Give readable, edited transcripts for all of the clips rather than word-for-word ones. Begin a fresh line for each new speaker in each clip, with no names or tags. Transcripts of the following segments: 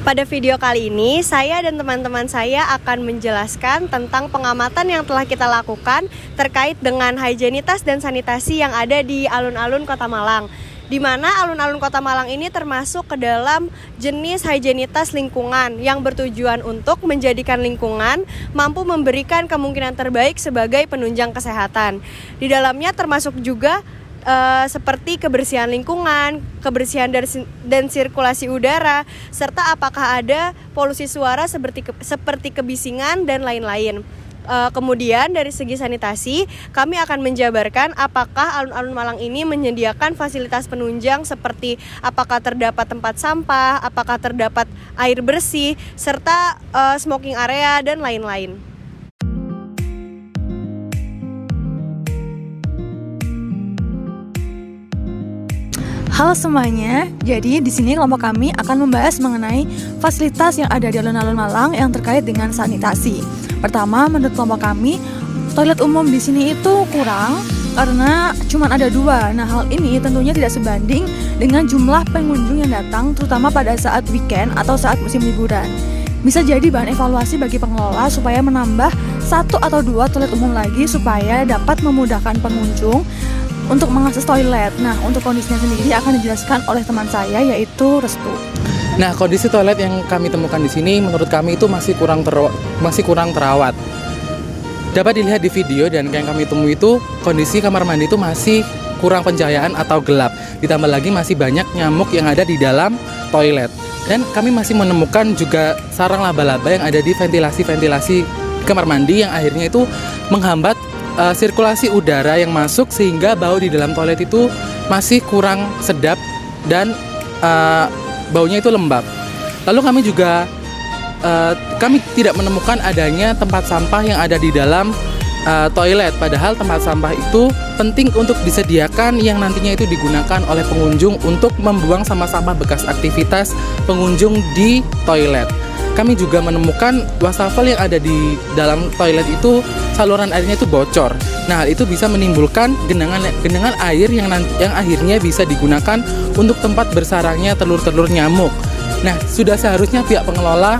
Pada video kali ini, saya dan teman-teman saya akan menjelaskan tentang pengamatan yang telah kita lakukan terkait dengan higienitas dan sanitasi yang ada di alun-alun Kota Malang. Di mana alun-alun Kota Malang ini termasuk ke dalam jenis higienitas lingkungan yang bertujuan untuk menjadikan lingkungan mampu memberikan kemungkinan terbaik sebagai penunjang kesehatan. Di dalamnya termasuk juga seperti kebersihan lingkungan, kebersihan dan sirkulasi udara, serta apakah ada polusi suara seperti kebisingan dan lain-lain. Kemudian dari segi sanitasi, kami akan menjabarkan apakah alun-alun Malang ini menyediakan fasilitas penunjang seperti apakah terdapat tempat sampah, apakah terdapat air bersih, serta smoking area dan lain-lain.
Halo semuanya, jadi di sini kelompok kami akan membahas mengenai fasilitas yang ada di alun-alun Malang yang terkait dengan sanitasi. Pertama, menurut kelompok kami, toilet umum di sini itu kurang karena cuma ada 2. Nah, hal ini tentunya tidak sebanding dengan jumlah pengunjung yang datang, terutama pada saat weekend atau saat musim liburan. Bisa jadi bahan evaluasi bagi pengelola supaya menambah 1 atau 2 toilet umum lagi supaya dapat memudahkan pengunjung untuk mengakses toilet. Nah, untuk kondisinya sendiri akan dijelaskan oleh teman saya, yaitu Restu.
Nah, kondisi toilet yang kami temukan di sini menurut kami itu masih kurang terawat. Dapat dilihat di video dan yang kami temui itu kondisi kamar mandi itu masih kurang pencahayaan atau gelap. Ditambah lagi masih banyak nyamuk yang ada di dalam toilet. Dan kami masih menemukan juga sarang laba-laba yang ada di ventilasi kamar mandi yang akhirnya itu menghambat sirkulasi udara yang masuk sehingga bau di dalam toilet itu masih kurang sedap dan baunya itu lembab. Lalu kami tidak menemukan adanya tempat sampah yang ada di dalam toilet. Padahal tempat sampah itu penting untuk disediakan yang nantinya itu digunakan oleh pengunjung untuk membuang sampah-sampah bekas aktivitas pengunjung di toilet. Kami juga menemukan wastafel yang ada di dalam toilet itu saluran airnya itu bocor. Nah, hal itu bisa menimbulkan genangan air yang akhirnya bisa digunakan untuk tempat bersarangnya telur-telur nyamuk. Nah, sudah seharusnya pihak pengelola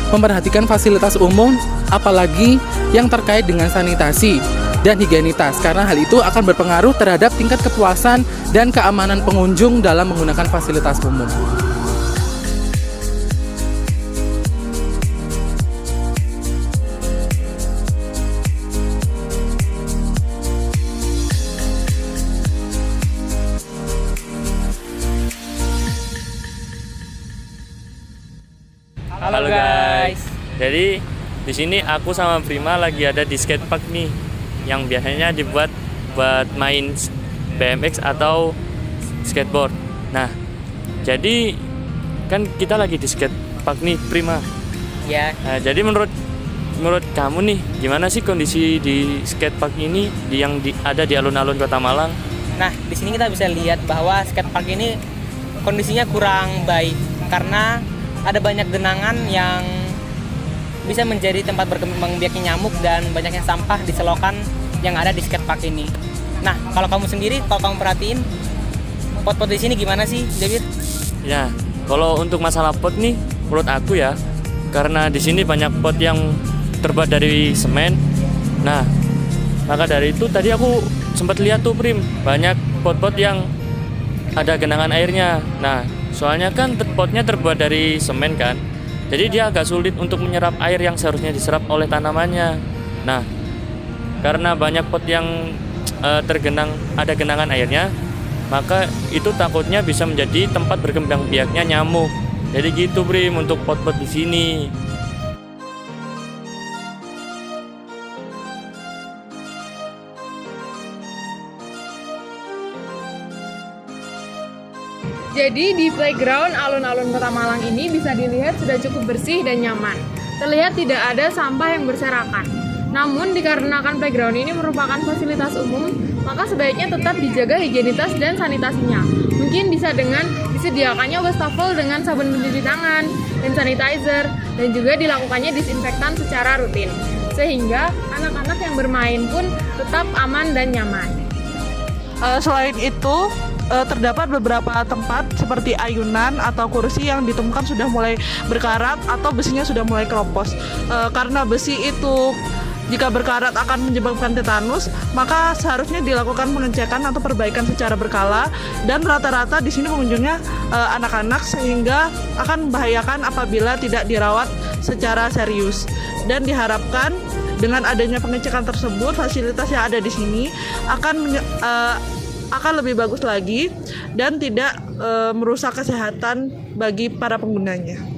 memperhatikan fasilitas umum apalagi yang terkait dengan sanitasi dan higienitas karena hal itu akan berpengaruh terhadap tingkat kepuasan dan keamanan pengunjung dalam menggunakan fasilitas umum.
Halo guys. Jadi di sini aku sama Prima lagi ada di skatepark nih, yang biasanya dibuat buat main BMX atau skateboard. Nah, jadi kan kita lagi di skatepark nih, Prima.
Ya.
Nah, jadi menurut kamu nih, gimana sih kondisi di skatepark ini yang ada di alun-alun Kota Malang?
Nah, di sini kita bisa lihat bahwa skatepark ini kondisinya kurang baik karena ada banyak genangan yang bisa menjadi tempat berkembang biaknya nyamuk dan banyaknya sampah di selokan yang ada di skatepark ini. Nah, kalau kamu sendiri, kalau kamu perhatiin pot-pot di sini gimana sih, David?
Ya, kalau untuk masalah pot nih, menurut aku ya, karena di sini banyak pot yang terbuat dari semen. Nah, maka dari itu tadi aku sempat lihat tuh, Prim, banyak pot-pot yang ada genangan airnya. Nah, soalnya kan potnya terbuat dari semen kan, jadi dia agak sulit untuk menyerap air yang seharusnya diserap oleh tanamannya. Nah, karena banyak pot yang ada genangan airnya, maka itu takutnya bisa menjadi tempat berkembang biaknya nyamuk. Jadi gitu, Brim, untuk pot-pot di sini.
Jadi di playground alun-alun Kota Malang ini bisa dilihat sudah cukup bersih dan nyaman. Terlihat tidak ada sampah yang berserakan. Namun dikarenakan playground ini merupakan fasilitas umum, maka sebaiknya tetap dijaga higienitas dan sanitasinya. Mungkin bisa dengan disediakannya wastafel dengan sabun pencuci tangan, hand sanitizer, dan juga dilakukannya disinfektan secara rutin. Sehingga anak-anak yang bermain pun tetap aman dan nyaman.
Selain itu,
terdapat beberapa tempat seperti ayunan atau kursi yang ditemukan sudah mulai berkarat atau besinya sudah mulai keropos. Karena besi itu jika berkarat akan menyebabkan tetanus, maka seharusnya dilakukan pengecekan atau perbaikan secara berkala, dan rata-rata di sini pengunjungnya anak-anak, sehingga akan membahayakan apabila tidak dirawat secara serius. Dan diharapkan dengan adanya pengecekan tersebut, fasilitas yang ada di sini akan lebih bagus lagi dan tidak merusak kesehatan bagi para penggunanya.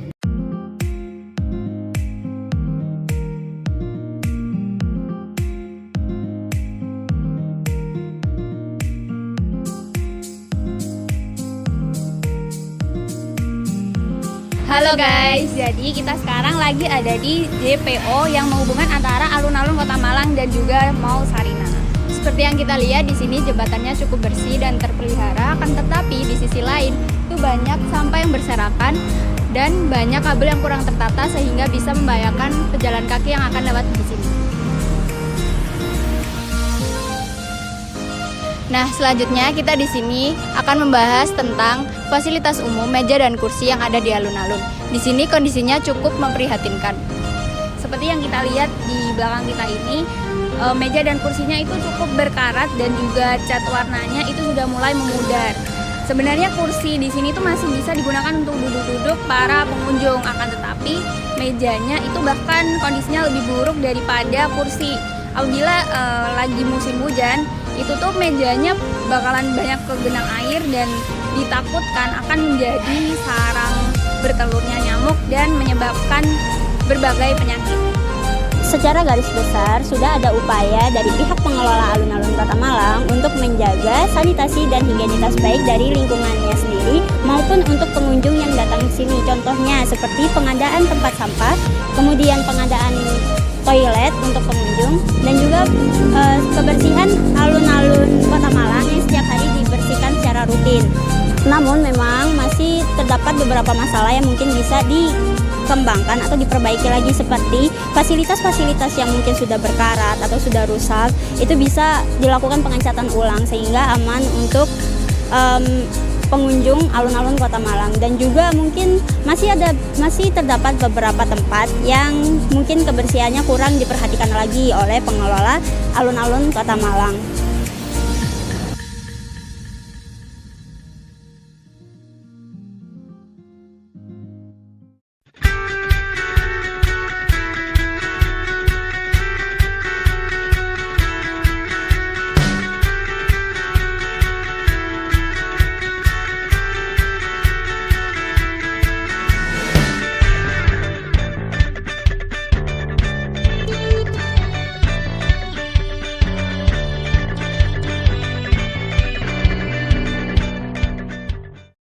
Halo guys, jadi kita sekarang lagi ada di JPO yang menghubungkan antara alun-alun Kota Malang dan juga Mall Sarina. Seperti yang kita lihat di sini jembatannya cukup bersih dan terpelihara, akan tetapi di sisi lain itu banyak sampah yang berserakan dan banyak kabel yang kurang tertata sehingga bisa membahayakan pejalan kaki yang akan lewat di sini. Nah, selanjutnya kita di sini akan membahas tentang fasilitas umum, meja dan kursi yang ada di alun-alun. Di sini kondisinya cukup memprihatinkan. Seperti yang kita lihat di belakang kita ini, meja dan kursinya itu cukup berkarat dan juga cat warnanya itu sudah mulai memudar. Sebenarnya kursi di sini itu masih bisa digunakan untuk duduk-duduk para pengunjung, akan tetapi mejanya itu bahkan kondisinya lebih buruk daripada kursi. Apabila lagi musim hujan, itu tuh mejanya bakalan banyak kegenang air dan ditakutkan akan menjadi sarang bertelurnya nyamuk dan menyebabkan berbagai penyakit.
Secara garis besar, sudah ada upaya dari pihak pengelola alun-alun Kota Malang untuk menjaga sanitasi dan higienitas baik dari lingkungannya sendiri maupun untuk pengunjung yang datang ke sini. Contohnya seperti pengadaan tempat sampah, kemudian pengadaan toilet untuk pengunjung, dan juga kebersihan alun-alun Kota Malang yang setiap hari dibersihkan secara rutin. Namun memang masih terdapat beberapa masalah yang mungkin bisa dikembangkan atau diperbaiki lagi, seperti fasilitas-fasilitas yang mungkin sudah berkarat atau sudah rusak, itu bisa dilakukan pengecatan ulang sehingga aman untuk pengunjung alun-alun Kota Malang. Dan juga mungkin masih terdapat beberapa tempat yang mungkin kebersihannya kurang diperhatikan lagi oleh pengelola alun-alun Kota Malang.